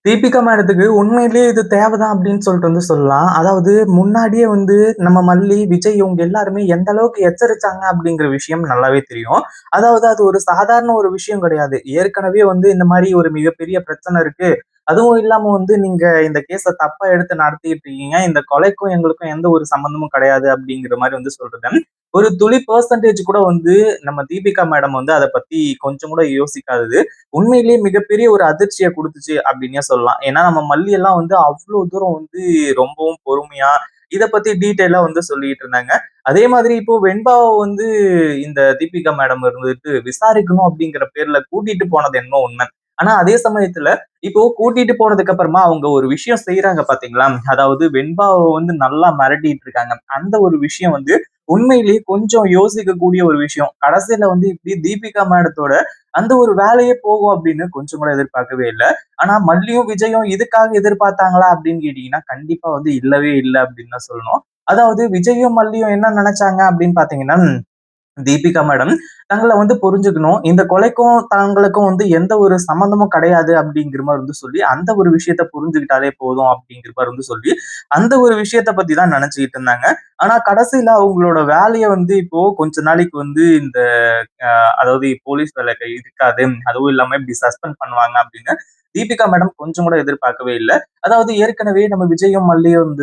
தீபிகா மேடத்துக்கு உண்மையிலேயே இது தேவைதான் அப்படின்னு சொல்லிட்டு சொல்லலாம். அதாவது முன்னாடியே நம்ம மல்லி, விஜய் இவங்க எல்லாருமே எந்த அளவுக்கு எச்சரிச்சாங்க அப்படிங்கிற விஷயம் நல்லாவே தெரியும். அதாவது அது ஒரு சாதாரண ஒரு விஷயம் கிடையாது. ஏற்கனவே இந்த மாரி ஒரு மிகப்பெரிய பிரச்சனை இருக்கு. அதுவும் இல்லாம நீங்க இந்த கேஸ தப்பா எடுத்து நடத்திட்டு இருக்கீங்க. இந்த கொலைக்கும் எங்களுக்கும் எந்த ஒரு சம்மந்தமும் கிடையாது அப்படிங்கிற மாரி சொல்றது. ஒரு துளி பெர்சன்டேஜ் கூட நம்ம தீபிகா மேடம் அத பத்தி கொஞ்சம் கூட யோசிக்காதது. உண்மையிலேயே மிகப்பெரிய ஒரு அதிர்ச்சிய குடுத்துச்சு அப்டின்னே சொல்லலாம். ஏன்னா நம்ம மல்லி எல்லாம் அவ்ளோ தூரம் ரொம்பவும் பொறுமையா இத பத்தி டீட்டெயிலா சொல்லிட்டு இருந்தாங்க. அதே மாதிரி இப்போ வெண்பாவ இந்த தீபிகா மேடம் விசாரிக்கணும் அப்டிங்கிற பேர்ல கூட்டிட்டு போனது என்னமோ உண்ம. ஆனா அதே சமயத்துல இப்போ கூட்டிட்டு போனதுக்கு அப்புறமா அவங்க ஒரு விஷயம் செய்றாங்க பாத்தீங்களா? அதாவது வெண்பாவ நல்லா மிரட்டிட்டு இருக்காங்க. அந்த ஒரு விஷயம் உண்மையிலேயே கொஞ்சம் யோசிக்கக்கூடிய ஒரு விஷயம். கடைசியில இப்டி தீபிகா மேடத்தோட அந்த ஒரு வேலையே போகும் அப்படின்னு கொஞ்சம் கூட எதிர்பார்க்கவே இல்ல. ஆனா மல்லியும், விஜயும் இதுக்காக எதிர்பார்த்தாங்களா அப்படின்னு கேட்டீங்கன்னா, கண்டிப்பா இல்லவே இல்ல அப்படின்னு தான் சொல்லணும். அதாவது விஜயும், மல்லியும் என்ன நெனச்சாங்க அப்படின்னு பார்த்தீங்கன்னா, தீபிகா மேடம் தங்கள புரிஞ்சுக்கணும். இந்த கொலைக்கும் தங்களுக்கும் எந்த ஒரு சம்மந்தமும் கிடையாது அப்படிங்கிற மாரி சொல்லி, அந்த ஒரு விஷயத்த புரிஞ்சுக்கிட்டாலே போதும் அப்படிங்கிற மாரி சொல்லி, அந்த ஒரு விஷயத்த பத்தி தான் நெனச்சுக்கிட்டு இருந்தாங்க. ஆனா கடைசியில அவங்களோட வேலைய இப்போ கொஞ்ச நாளைக்கு இந்த அதாவது போலீஸ் வேலை இருக்காது. அதுவும் இல்லாம இப்படி சஸ்பெண்ட் பண்ணுவாங்க அப்படின்னு தீபிகா மேடம் கொஞ்சம் கூட எதிர்பார்க்கவே இல்ல. அதாவது ஏற்கனவே நம்ம விஜயும், மல்லியும்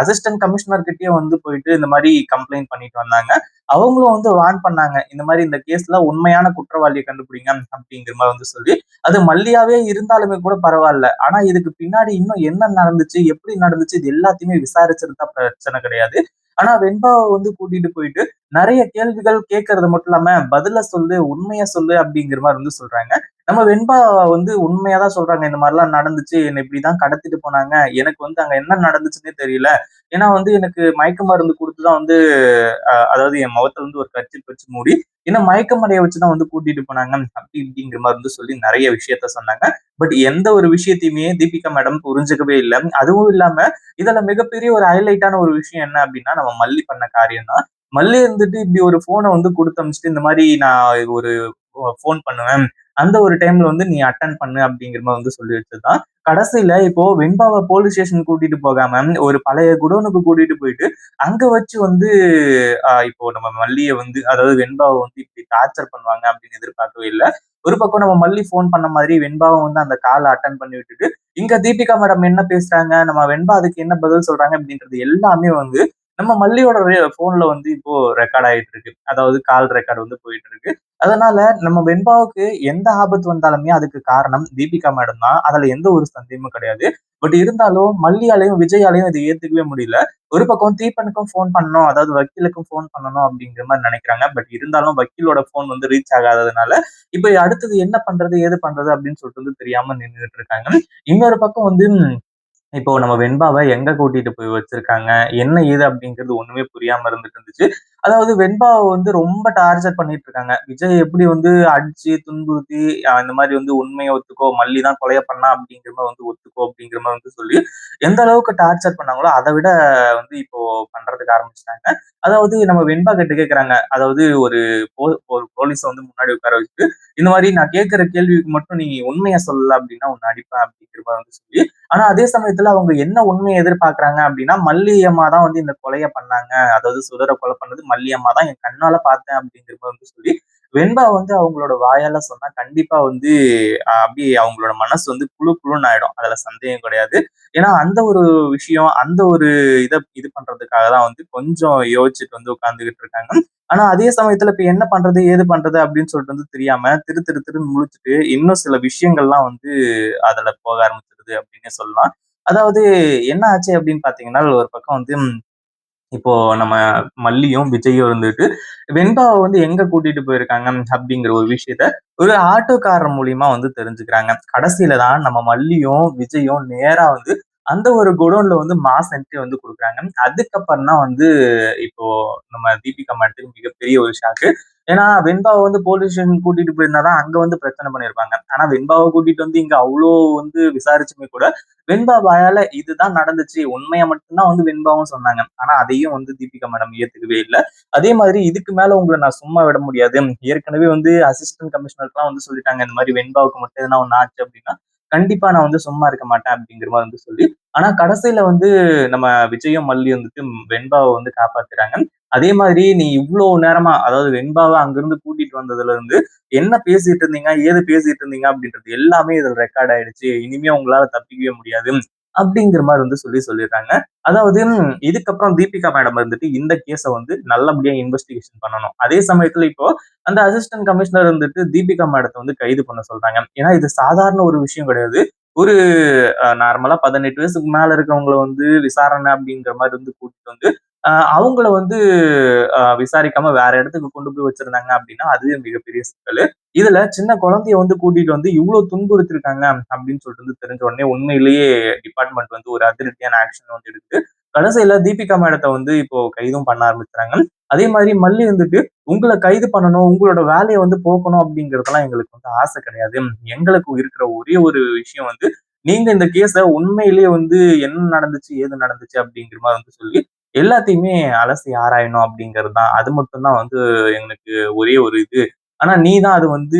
அசிஸ்டன்ட் கமிஷனர் கிட்டயே போயிட்டு இந்த மாரி கம்ப்ளைண்ட் பண்ணிட்டு வந்தாங்க. அவங்களும் வார்ன் பண்ணாங்க. இந்த மாரி இந்த கேஸ்ல உண்மையான குற்றவாளிய கண்டுபிடிங்க அப்படிங்கிற மாரி சொல்லி. அது மல்லியாவே இருந்தாலுமே கூட பரவால்ல. ஆனா இதுக்கு பின்னாடி இன்னும் என்ன நடந்துச்சு? எப்படி நடந்துச்சு? இது எல்லாத்தையுமே விசாரிச்சிருந்தா பிரச்சனை கிடையாது. ஆனா வெண்பாவ கூட்டிட்டு போயிட்டு நெறைய கேள்விகள் கேட்கறது மட்டும் இல்லாம, பதில சொல்லு, உண்மைய சொல்லு அப்படிங்கிற மாரி சொல்றாங்க. நம்ம வெண்பா உண்மையா தான் சொல்றாங்க. இந்த மாரிலாம் நடந்துச்சு. என்ன இப்படிதான் கடத்திட்டு போனாங்க. எனக்கு அங்க என்ன நடந்துச்சுன்னே தெரியல. ஏன்னா எனக்கு மயக்க மருந்து குடுத்து தான் அதாவது என் முகத்துல ஒரு கர்ச்சீப் வச்சு மூடி, என்ன மயக்க மடைய வச்சு தான் கூட்டிட்டு போனாங்க. அப்படி இப்படிங்கிற மாரி சொல்லி நெறைய விஷயத்த சொன்னாங்க. பட் எந்த ஒரு விஷயத்தையுமே தீபிகா மேடம் புரிஞ்சுக்கவே இல்ல. அதுவும் இல்லாம இதுல மிகப்பெரிய ஒரு ஹைலைட்டான ஒரு விஷயம் என்ன அப்படின்னா, நம்ம மல்லி பண்ண காரியம் தான். மல்லி இப்படி ஒரு ஃபோன குடுத்து அனுப்பிச்சுட்டு, இந்த மாரி நான் ஒரு ஃபோன் பண்ணுவேன். அந்த ஒரு டைம்ல நீ அட்டெண்ட் பண்ணு அப்படிங்கிற மாரி சொல்லி வச்சதுதான். கடைசியில இப்போ வெண்பாவ போலீஸ் ஸ்டேஷன் கூட்டிட்டு போகாம, ஒரு பழைய குடோனுக்கு கூட்டிட்டு போயிட்டு, அங்க வச்சு இப்போ நம்ம மல்லிய அதாவது வெண்பாவ இப்படி டார்ச்சர் பண்ணுவாங்க அப்படின்னு எதிர்பார்க்கவே இல்ல. ஒரு பக்கம் நம்ம மல்லி ஃபோன் பண்ண மாதிரி வெண்பாவும் அந்த கால அட்டெண்ட் பண்ணி விட்டுட்டு, இங்க தீபிகா மேடம் என்ன பேசுறாங்க? நம்ம வெண்பா அதுக்கு என்ன பதில் சொல்றாங்க? அப்படின்றது எல்லாமே நம்ம மல்லியோட ஃபோன்ல இப்போ ரெக்கார்ட் ஆயிட்டு இருக்கு. அதாவது கால் ரெக்கார்ட் போயிட்டு இருக்கு. அதனால நம்ம வெண்பாவுக்கு எந்த ஆபத்து வந்தாலுமே அதுக்கு காரணம் தீபிகா மேடம் தான். அதுல எந்த ஒரு சந்தேகமும் கிடையாது. பட் இருந்தாலும் மல்லியாலயும், விஜயாலயும் இத ஏத்துக்கவே முடியல. ஒரு பக்கம் தீபனுக்கும் ஃபோன் பண்ணணும். அதாவது வக்கீலுக்கும் ஃபோன் பண்ணணும் அப்படிங்கிற மாரி நெனைக்கிறாங்க. பட் இருந்தாலும் வக்கீலோட ஃபோன் ரீச் ஆகாததுனால, இப்ப அடுத்தது என்ன பண்றது? ஏது பண்றது? அப்படின்னு சொல்லிட்டு தெரியாம நின்னுட்டு இருக்காங்க. இன்னொரு பக்கம் இப்போ நம்ம வெண்பாவ எங்க கூட்டிட்டு போய் வச்சிருக்காங்க? என்ன ஏது அப்படிங்கிறது ஒண்ணுமே புரியாம இருந்துட்டு இருந்துச்சு. அதாவது வெண்பாவ ரொம்ப டார்ச்சர் பண்ணிட்டு இருக்காங்க. விஜய் எப்படி அடிச்சு, துன்புறுத்தி இந்த மாரி உண்மைய ஒத்துக்கோ, மல்லி தான் கொலைய பண்ணா அப்படிங்கிற மாரி ஒத்துக்கோ அப்படிங்கிற மாரி சொல்லி, எந்த அளவுக்கு டார்ச்சர் பண்ணாங்களோ, அத விட இப்போ பண்றதுக்கு ஆரம்பிச்சுட்டாங்க. அதாவது நம்ம வெண்பா கிட்ட கேட்கறாங்க. அதாவது ஒரு ஒரு போலீஸ முன்னாடி உட்கார வச்சுட்டு, இந்த மாரி நான் கேட்கிற கேள்விக்கு மட்டும் நீ உண்மைய சொல்லல அப்படின்னா உன்ன அடிப்பேன் அப்படிங்கிற மாரி சொல்லி ஆனா அதே சமயத்துல அவங்க என்ன உண்மைய எதிர்பார்க்கிறாங்க அப்படின்னா, மல்லி அம்மா தான் இந்த கொலைய பண்ணாங்க. அதாவது சுதர கொலை பண்ணது மல்லி அம்மா தான் என் கண்ணால பார்த்தேன் அப்படிங்கிற மாரி சொல்லி, வெண்பா அவங்களோட வாயால சொன்னா கண்டிப்பா அப்படியே அவங்களோட மனசு குளு குளுன்னு ஆயிடும். அதுல சந்தேகம் கிடையாது. ஏன்னா அந்த ஒரு விஷயம், அந்த ஒரு இது பண்றதுக்காக தான் கொஞ்சம் யோசிச்சுட்டு உட்கார்ந்துகிட்டு இருக்காங்க. ஆனா அதே சமயத்துல இப்ப என்ன பண்றது? ஏது பண்றது? அப்படின்னு சொல்லிட்டு தெரியாம திரு திரு திருன்னு முழிச்சுட்டு, இன்னும் சில விஷயங்கள்லாம் அதுல போக ஆரம்பிச்சிருது அப்படின்னே சொல்லலாம். அதாவது என்ன ஆச்சு அப்படின்னு பார்த்தீங்கன்னா, ஒரு பக்கம் இப்போ நம்ம மல்லியும், விஜயும் வெண்பாவ எங்க கூட்டிட்டு போயிருக்காங்க அப்படிங்கிற ஒரு விஷயத்த ஒரு ஆட்டோக்காரர் மூலியமா தெரிஞ்சுக்கிறாங்க. கடைசியில தான் நம்ம மல்லியும், விஜயும் நேரா அந்த ஒரு குடோன்ல மாஸ் என்ட்ரி குடுக்குறாங்க. அதுக்கப்புறம் தான் இப்போ நம்ம தீபிகா மேடத்துக்கு மிகப்பெரிய ஒரு ஷாக்கு. ஏன்னா வெண்பாவ போலீஸ் ஸ்டேஷன் கூட்டிட்டு போயிருந்தா தான் அங்க பிரச்சனை பண்ணியிருப்பாங்க. ஆனா வெண்பாவ கூட்டிட்டு இங்க அவ்ளோ விசாரிச்சுமே கூட வெண்பா வாயால இதுதான் நடந்துச்சு. உண்மைய மட்டும் தான் வெண்பாவும் சொன்னாங்க. ஆனா அதையும் தீபிகா மேடம் ஏத்துக்கவே இல்ல. அதே மாதிரி இதுக்கு மேல உங்கள நான் சும்மா விட முடியாது. ஏற்கனவே அசிஸ்டன்ட் கமிஷனர்லாம் சொல்லிட்டாங்க. இந்த மாரி வெண்பாவுக்கு மட்டும் எதனா ஒண்ணு ஆச்சு அப்டின்னா, கண்டிப்பா நான் வந்து சும்மா இருக்க மாட்டேன் அப்படிங்கிற மாரி வந்து சொல்லி, ஆனா கடைசியில வந்து நம்ம விஜயும், மல்லியும் வந்துட்டு வெண்பாவ வந்து காப்பாத்துறாங்க. அதே மாதிரி நீ இவ்ளோ நேரமா அதாவது வெண்பாவ அங்கிருந்து கூட்டிட்டு வந்ததுல இருந்து, என்ன பேசிட்டு இருந்தீங்க? ஏது பேசிட்டு இருந்தீங்க? அப்படின்றது எல்லாமே இதுல ரெக்கார்ட் ஆயிடுச்சு. இனிமே உங்களால தப்பிக்கவே முடியாது. அப்படிங்கிற மாரி வந்து சொல்லிர்றாங்க. அதாவது இதுக்கப்புறம் தீபிகா மேடம் வந்துட்டு இந்த கேஸ வந்து நல்லபடியா இன்வெஸ்டிகேஷன் பண்ணணும். அதே சமயத்துல இப்போ அந்த அசிஸ்டன்ட் கமிஷனர் வந்துட்டு தீபிகா மேடத்த வந்து கைது பண்ண சொல்றாங்க. ஏன்னா இது சாதாரண ஒரு விஷயம் கிடையாது. ஒரு நார்மலா 18 வயசுக்கு மேல இருக்கவங்கள வந்து விசாரணை அப்படிங்கிற மாரி வந்து கூட்டிட்டு வந்து, அவங்கள வந்து விசாரிக்காம வேற இடத்துக்கு கொண்டு போய் வச்சிருந்தாங்க அப்படின்னா, அதுவே மிகப்பெரிய சிக்கலு. இதுல சின்ன குழந்தைய வந்து கூட்டிட்டு வந்து இவ்ளோ துன்புறுத்திருக்காங்க அப்படின்னு சொல்லிட்டு வந்து தெரிஞ்ச உடனே உண்மையிலேயே டிபார்ட்மெண்ட் வந்து ஒரு அதிரடியான ஆக்ஷன் வந்து எடுத்து, கடைசியில தீபிகா மேடத்த வந்து இப்போ கைதும் பண்ண ஆரம்பிச்சுட்டாங்க. அதே மாதிரி மல்லி வந்துட்டு, "உங்கள கைது பண்ணணும், உங்களோட வேலைய வந்து போக்கணும் அப்படிங்கிறதெல்லாம் எங்களுக்கு வந்து ஆசை கிடையாது. எங்களுக்கு இருக்கிற ஒரே ஒரு விஷயம் வந்து, நீங்க இந்த கேஸ உண்மையிலேயே வந்து என்ன நடந்துச்சு, ஏது நடந்துச்சு அப்படிங்கிற மாரி வந்து சொல்லி, எல்லாத்தையுமே அலசி ஆராயணும் அப்படிங்கிறது தான். அது மட்டும் தான் வந்து எனக்கு ஒரே ஒரு இது. ஆனா நீ தான் அது வந்து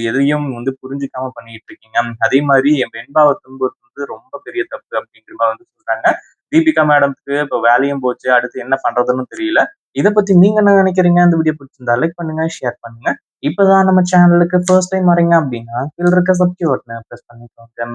எதையும் வந்து புரிஞ்சுக்காம பண்ணிட்டு இருக்கீங்க. அதே மாரி என் வெண்பாவ துன்புறுத்துறது ரொம்ப பெரிய தப்பு அப்படிங்கிற மாரி வந்து சொல்றாங்க. தீபிகா மேடம்க்கு இப்ப வேலையும் போச்சு. அடுத்து என்ன பண்றதுன்னு தெரியல. இத பத்தி நீங்க என்ன நினைக்கிறீங்க? இந்த வீடியோ பிடிச்சிருந்தா லைக் பண்ணுங்க, ஷேர் பண்ணுங்க. இப்பதான் நம்ம சேனலுக்கு ஃபர்ஸ்ட் டைம் வரீங்க அப்படின்னா, கீழ இருக்க சப்ஸ்கிரைப் பட்டன பிரஸ் பண்ணிக்கோங்க.